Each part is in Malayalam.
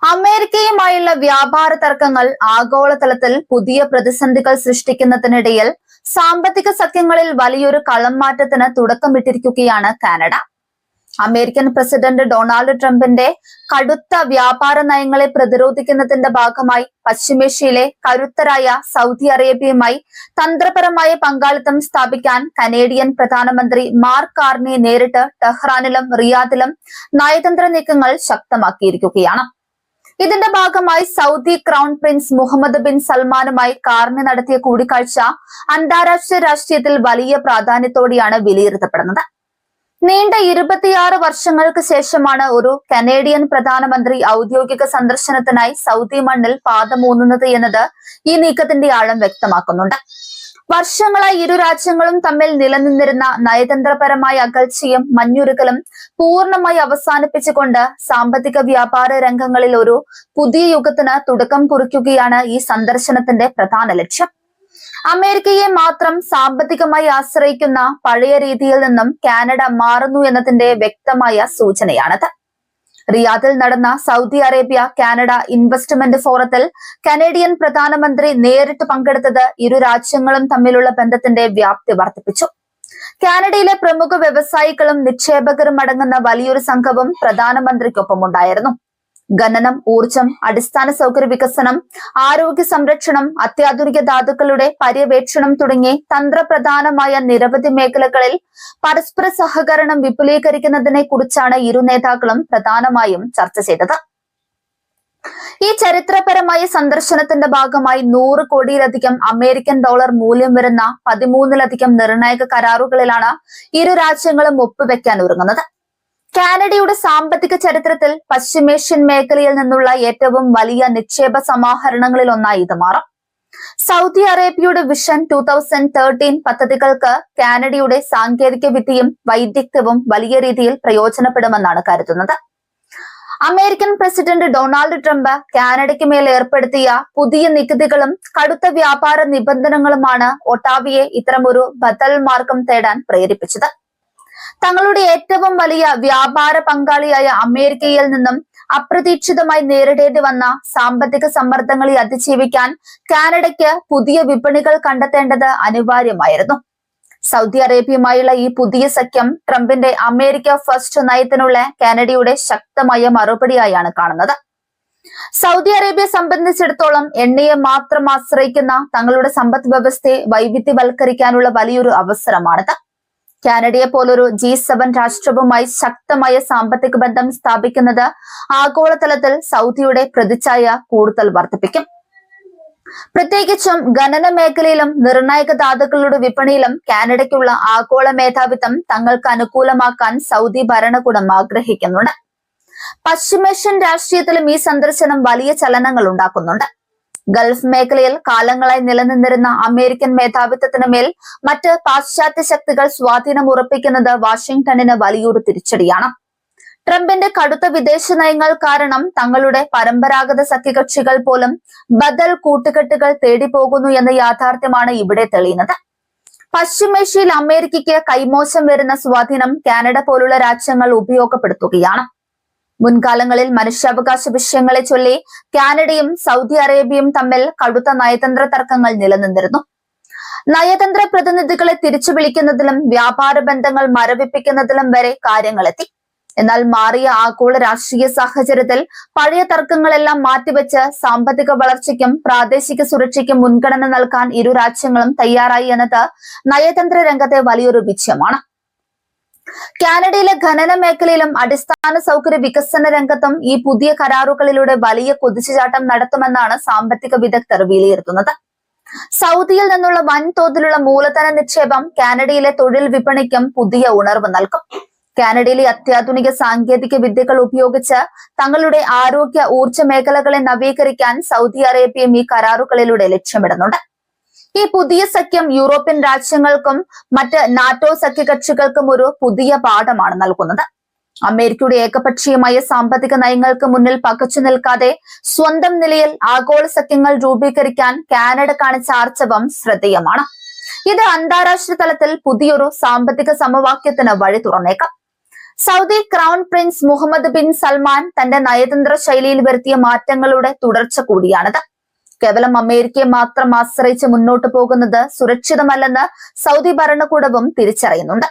അമേരിക്കയുമായുള്ള വ്യാപാര തർക്കങ്ങൾ ആഗോളതലത്തിൽ പുതിയ പ്രതിസന്ധികൾ സൃഷ്ടിക്കുന്നതിനിടയിൽ സാമ്പത്തിക സഖ്യങ്ങളിൽ വലിയൊരു കളംമാറ്റത്തിന് തുടക്കമിട്ടിരിക്കുകയാണ് കാനഡ. അമേരിക്കൻ പ്രസിഡന്റ് ഡൊണാൾഡ് ട്രംപിന്റെ കടുത്ത വ്യാപാര നയങ്ങളെ പ്രതിരോധിക്കുന്നതിന്റെ ഭാഗമായി പശ്ചിമേഷ്യയിലെ കരുത്തരായ സൗദി അറേബ്യയുമായി തന്ത്രപരമായ പങ്കാളിത്തം സ്ഥാപിക്കാൻ കനേഡിയൻ പ്രധാനമന്ത്രി മാർക്ക് കാർണിയെ നേരിട്ട് ടെഹ്റാനിലും റിയാദിലും നയതന്ത്ര നീക്കങ്ങൾ ശക്തമാക്കിയിരിക്കുകയാണ്. ഇതിന്റെ ഭാഗമായി Saudi crown prince Mohammed bin സൽമാനുമായി കാർണി നടത്തിയ കൂടിക്കാഴ്ച അന്താരാഷ്ട്ര രാഷ്ട്രീയത്തിൽ വലിയ പ്രാധാന്യത്തോടെയാണ് വിലയിരുത്തപ്പെടുന്നത്. നീണ്ട 26 വർഷങ്ങൾക്ക് ശേഷമാണ് ഒരു കനേഡിയൻ പ്രധാനമന്ത്രി ഔദ്യോഗിക സന്ദർശനത്തിനായി സൗദി മണ്ണിൽ പാദമൂന്നുന്നത് എന്നത് ഈ നീക്കത്തിന്റെ ആഴം വ്യക്തമാക്കുന്നുണ്ട്. വർഷങ്ങളായി ഇരു രാജ്യങ്ങളും തമ്മിൽ നിലനിന്നിരുന്ന നയതന്ത്രപരമായ അകൽച്ചയും മഞ്ഞുരുകലും പൂർണ്ണമായി അവസാനിപ്പിച്ചുകൊണ്ട് സാമ്പത്തിക വ്യാപാര രംഗങ്ങളിൽ ഒരു പുതിയ യുഗത്തിന് തുടക്കം കുറിക്കുകയാണ് ഈ സന്ദർശനത്തിന്റെ പ്രധാന ലക്ഷ്യം. അമേരിക്കയെ മാത്രം സാമ്പത്തികമായി ആശ്രയിക്കുന്ന പഴയ രീതിയിൽ നിന്നും കാനഡ മാറുന്നു എന്നതിന്റെ വ്യക്തമായ സൂചനയാണത്. റിയാദിൽ നടന്ന സൗദി അറേബ്യ കാനഡ ഇൻവെസ്റ്റ്മെന്റ് ഫോറത്തിൽ കനേഡിയൻ പ്രധാനമന്ത്രി നേരിട്ട് പങ്കെടുത്തത് ഇരു രാജ്യങ്ങളും തമ്മിലുള്ള ബന്ധത്തിന്റെ വ്യാപ്തി വർദ്ധിപ്പിച്ചു. കാനഡയിലെ പ്രമുഖ വ്യവസായികളും നിക്ഷേപകരും അടങ്ങുന്ന വലിയൊരു സംഘവും പ്രധാനമന്ത്രിക്കൊപ്പമുണ്ടായിരുന്നു. ഖനനം, ഊർജം, അടിസ്ഥാന സൗകര്യ വികസനം, ആരോഗ്യ സംരക്ഷണം, അത്യാധുനിക ധാതുക്കളുടെ പര്യവേക്ഷണം തുടങ്ങി തന്ത്രപ്രധാനമായ നിരവധി മേഖലകളിൽ പരസ്പര സഹകരണം വിപുലീകരിക്കുന്നതിനെ കുറിച്ചാണ് ഇരു നേതാക്കളും പ്രധാനമായും ചർച്ച ചെയ്തത്. ഈ ചരിത്രപരമായ സന്ദർശനത്തിന്റെ ഭാഗമായി 100 കോടിയിലധികം അമേരിക്കൻ ഡോളർ മൂല്യം വരുന്ന 13ലധികം നിർണായക കരാറുകളിലാണ് ഇരു രാജ്യങ്ങളും ഒപ്പുവെക്കാൻ ഒരുങ്ങുന്നത്. കാനഡയുടെ സാമ്പത്തിക ചരിത്രത്തിൽ പശ്ചിമേഷ്യൻ മേഖലയിൽ നിന്നുള്ള ഏറ്റവും വലിയ നിക്ഷേപ സമാഹരണങ്ങളിൽ ഒന്നായി ഇത് മാറും. സൗദി അറേബ്യയുടെ വിഷൻ 2013 പദ്ധതികൾക്ക് കാനഡയുടെ സാങ്കേതിക വിദ്യയും വൈദഗ്ധ്യവും വലിയ രീതിയിൽ പ്രയോജനപ്പെടുമെന്നാണ് കരുതുന്നത്. അമേരിക്കൻ പ്രസിഡന്റ് ഡൊണാൾഡ് ട്രംപ് കാനഡയ്ക്ക് മേൽ ഏർപ്പെടുത്തിയ പുതിയ നികുതികളും കടുത്ത വ്യാപാര നിബന്ധനകളുമാണ് ഒട്ടാവയെ ഇത്തരമൊരു ബദൽ മാർഗം തേടാൻ പ്രേരിപ്പിച്ചത്. തങ്ങളുടെ ഏറ്റവും വലിയ വ്യാപാര പങ്കാളിയായ അമേരിക്കയിൽ നിന്നും അപ്രതീക്ഷിതമായി നേരിടേണ്ടി വന്ന സാമ്പത്തിക സമ്മർദ്ദങ്ങളെ അതിജീവിക്കാൻ കാനഡയ്ക്ക് പുതിയ വിപണികൾ കണ്ടെത്തേണ്ടത് അനിവാര്യമായിരുന്നു. സൗദി അറേബ്യയുമായുള്ള ഈ പുതിയ സഖ്യം ട്രംപിന്റെ അമേരിക്ക ഫസ്റ്റ് നയത്തിനുള്ള കാനഡയുടെ ശക്തമായ മറുപടിയായാണ് കാണുന്നത്. സൗദി അറേബ്യയെ സംബന്ധിച്ചിടത്തോളം എണ്ണയെ മാത്രം ആശ്രയിക്കുന്ന തങ്ങളുടെ സമ്പദ് വ്യവസ്ഥയെ വൈവിധ്യവൽക്കരിക്കാനുള്ള വലിയൊരു അവസരമാണിത്. കാനഡയെ പോലൊരു G7 രാഷ്ട്രവുമായി ശക്തമായ സാമ്പത്തിക ബന്ധം സ്ഥാപിക്കുന്നത് ആഗോളതലത്തിൽ സൗദിയുടെ പ്രതിച്ഛായ കൂടുതൽ വർദ്ധിപ്പിക്കും. പ്രത്യേകിച്ചും ഖനന മേഖലയിലും നിർണായക ധാതുക്കളുടെ വിപണിയിലും കാനഡയ്ക്കുള്ള ആഗോള മേധാവിത്വം തങ്ങൾക്ക് അനുകൂലമാക്കാൻ സൗദി ഭരണകൂടം ആഗ്രഹിക്കുന്നുണ്ട്. പശ്ചിമേഷ്യൻ രാഷ്ട്രീയത്തിലും ഈ സന്ദർശനം വലിയ ചലനങ്ങൾ ഉണ്ടാക്കുന്നുണ്ട്. ഗൾഫ് മേഖലയിൽ കാലങ്ങളായി നിലനിന്നിരുന്ന അമേരിക്കൻ മേധാവിത്വത്തിന് മേൽ മറ്റ് പാശ്ചാത്യ ശക്തികൾ സ്വാധീനം ഉറപ്പിക്കുന്നത് വാഷിംഗ്ടണിന് വലിയൊരു തിരിച്ചടിയാണ്. ട്രംപിന്റെ കടുത്ത വിദേശ നയങ്ങൾ കാരണം തങ്ങളുടെ പരമ്പരാഗത സഖ്യകക്ഷികൾ പോലും ബദൽ കൂട്ടുകെട്ടുകൾ തേടിപ്പോകുന്നു എന്ന യാഥാർത്ഥ്യമാണ് ഇവിടെ തെളിയുന്നത്. പശ്ചിമേഷ്യയിൽ അമേരിക്കയ്ക്ക് കൈമോശം വരുന്ന സ്വാധീനം കാനഡ പോലുള്ള രാജ്യങ്ങൾ ഉപയോഗപ്പെടുത്തുകയാണ്. മുൻകാലങ്ങളിൽ മനുഷ്യാവകാശ വിഷയങ്ങളെ ചൊല്ലി കാനഡയും സൗദി അറേബ്യയും തമ്മിൽ കടുത്ത നയതന്ത്ര തർക്കങ്ങൾ നിലനിന്നിരുന്നു. നയതന്ത്ര പ്രതിനിധികളെ തിരിച്ചു വിളിക്കുന്നതിലും വ്യാപാര ബന്ധങ്ങൾ മരവിപ്പിക്കുന്നതിലും വരെ കാര്യങ്ങളെത്തി. എന്നാൽ മാറിയ ആഗോള രാഷ്ട്രീയ സാഹചര്യത്തിൽ പഴയ തർക്കങ്ങളെല്ലാം മാറ്റിവെച്ച് സാമ്പത്തിക വളർച്ചയ്ക്കും പ്രാദേശിക സുരക്ഷയ്ക്കും മുൻഗണന നൽകാൻ ഇരു രാജ്യങ്ങളും തയ്യാറായി എന്നത് നയതന്ത്ര രംഗത്തെ വലിയൊരു വിജയമാണ്. കാനഡയിലെ ഖനന മേഖലയിലും അടിസ്ഥാന സൗകര്യ വികസന രംഗത്തും ഈ പുതിയ കരാറുകളിലൂടെ വലിയ കുതിച്ചുചാട്ടം നടത്തുമെന്നാണ് സാമ്പത്തിക വിദഗ്ധർ വിലയിരുത്തുന്നത്. സൗദിയിൽ നിന്നുള്ള വൻതോതിലുള്ള മൂലധന നിക്ഷേപം കാനഡയിലെ തൊഴിൽ വിപണിക്കും പുതിയ ഉണർവ് നൽകും. കാനഡയിലെ അത്യാധുനിക സാങ്കേതിക വിദ്യകൾ ഉപയോഗിച്ച് തങ്ങളുടെ ആരോഗ്യ ഊർജ്ജ മേഖലകളെ നവീകരിക്കാൻ സൗദി അറേബ്യയും ഈ കരാറുകളിലൂടെ ലക്ഷ്യമിടുന്നുണ്ട്. ഈ പുതിയ സഖ്യം യൂറോപ്യൻ രാജ്യങ്ങൾക്കും മറ്റ് നാറ്റോ സഖ്യകക്ഷികൾക്കും ഒരു പുതിയ പാഠമാണ് നൽകുന്നത്. അമേരിക്കയുടെ ഏകപക്ഷീയമായ സാമ്പത്തിക നയങ്ങൾക്ക് മുന്നിൽ പകച്ചു നിൽക്കാതെ സ്വന്തം നിലയിൽ ആഗോള സഖ്യങ്ങൾ രൂപീകരിക്കാൻ കാനഡ കാണിച്ച ആർജവം ശ്രദ്ധേയമാണ്. ഇത് അന്താരാഷ്ട്ര തലത്തിൽ പുതിയൊരു സാമ്പത്തിക സമവാക്യത്തിന് വഴി തുറന്നേക്കാം. Saudi crown prince Mohammed bin Salman തന്റെ നയതന്ത്ര ശൈലിയിൽ വരുത്തിയ മാറ്റങ്ങളുടെ തുടർച്ച കൂടിയാണിത്. കേവലം അമേരിക്കയെ മാത്രം ആശ്രയിച്ച് മുന്നോട്ടു പോകുന്നത് സുരക്ഷിതമല്ലെന്ന് സൗദി ഭരണകൂടവും തിരിച്ചറിയുന്നുണ്ട്.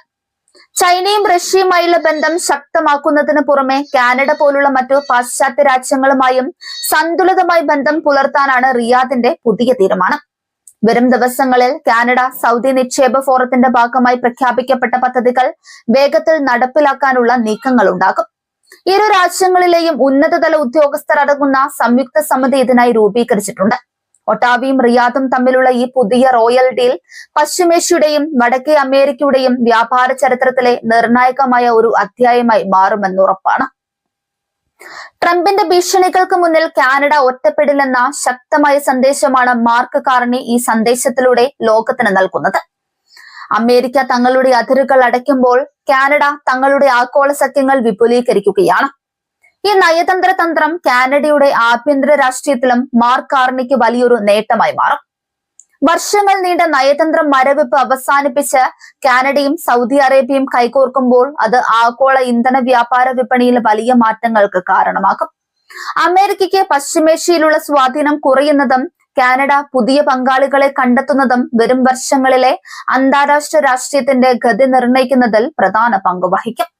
ചൈനയും റഷ്യയുമായുള്ള ബന്ധം ശക്തമാക്കുന്നതിന് പുറമെ കാനഡ പോലുള്ള മറ്റു പാശ്ചാത്യ രാജ്യങ്ങളുമായും സന്തുലിതമായി ബന്ധം പുലർത്താനാണ് റിയാദിന്റെ പുതിയ തീരുമാനം. വരും ദിവസങ്ങളിൽ കാനഡ സൗദി നിക്ഷേപ ഫോറത്തിന്റെ ഭാഗമായി പ്രഖ്യാപിക്കപ്പെട്ട പദ്ധതികൾ വേഗത്തിൽ നടപ്പിലാക്കാനുള്ള നീക്കങ്ങളുണ്ടാകും. ഇരു രാജ്യങ്ങളിലെയും ഉന്നതതല ഉദ്യോഗസ്ഥർ അടങ്ങുന്ന സംയുക്ത സമിതി ഇതിനായി രൂപീകരിച്ചിട്ടുണ്ട്. ഒട്ടാവയും റിയാദും തമ്മിലുള്ള ഈ പുതിയ റോയൽ ഡീൽ പശ്ചിമേഷ്യയുടെയും വടക്കേ അമേരിക്കയുടെയും വ്യാപാര ചരിത്രത്തിലെ നിർണായകമായ ഒരു അധ്യായമായി മാറുമെന്നുറപ്പാണ്. ട്രംപിന്റെ ഭീഷണികൾക്ക് മുന്നിൽ കാനഡ ഒറ്റപ്പെടില്ലെന്ന ശക്തമായ സന്ദേശമാണ് മാർക്ക് കാർണി ഈ സന്ദേശത്തിലൂടെ ലോകത്തിന് നൽകുന്നത്. അമേരിക്ക തങ്ങളുടെ അതിരുകൾ അടയ്ക്കുമ്പോൾ കാനഡ തങ്ങളുടെ ആഗോള സഖ്യങ്ങൾ വിപുലീകരിക്കുകയാണ്. ഈ നയതന്ത്ര തന്ത്രം കാനഡയുടെ ആഭ്യന്തര രാഷ്ട്രീയത്തിലും മാർക്ക് കാർണിക്ക് വലിയൊരു നേട്ടമായി മാറും. വർഷങ്ങൾ നീണ്ട നയതന്ത്ര മരവിപ്പ് അവസാനിപ്പിച്ച് കാനഡയും സൗദി അറേബ്യയും കൈകോർക്കുമ്പോൾ അത് ആഗോള ഇന്ധന വ്യാപാര വിപണിയിൽ വലിയ മാറ്റങ്ങൾക്ക് കാരണമാകും. അമേരിക്കയ്ക്ക് പശ്ചിമേഷ്യയിലുള്ള സ്വാധീനം കുറയുന്നതും കാനഡ പുതിയ പങ്കാളികളെ കണ്ടെത്തുന്നതും വരും വർഷങ്ങളിലെ അന്താരാഷ്ട്ര രാഷ്ട്രീയത്തിന്റെ ഗതി നിർണ്ണയിക്കുന്നതിൽ പ്രധാന പങ്ക് വഹിക്കും.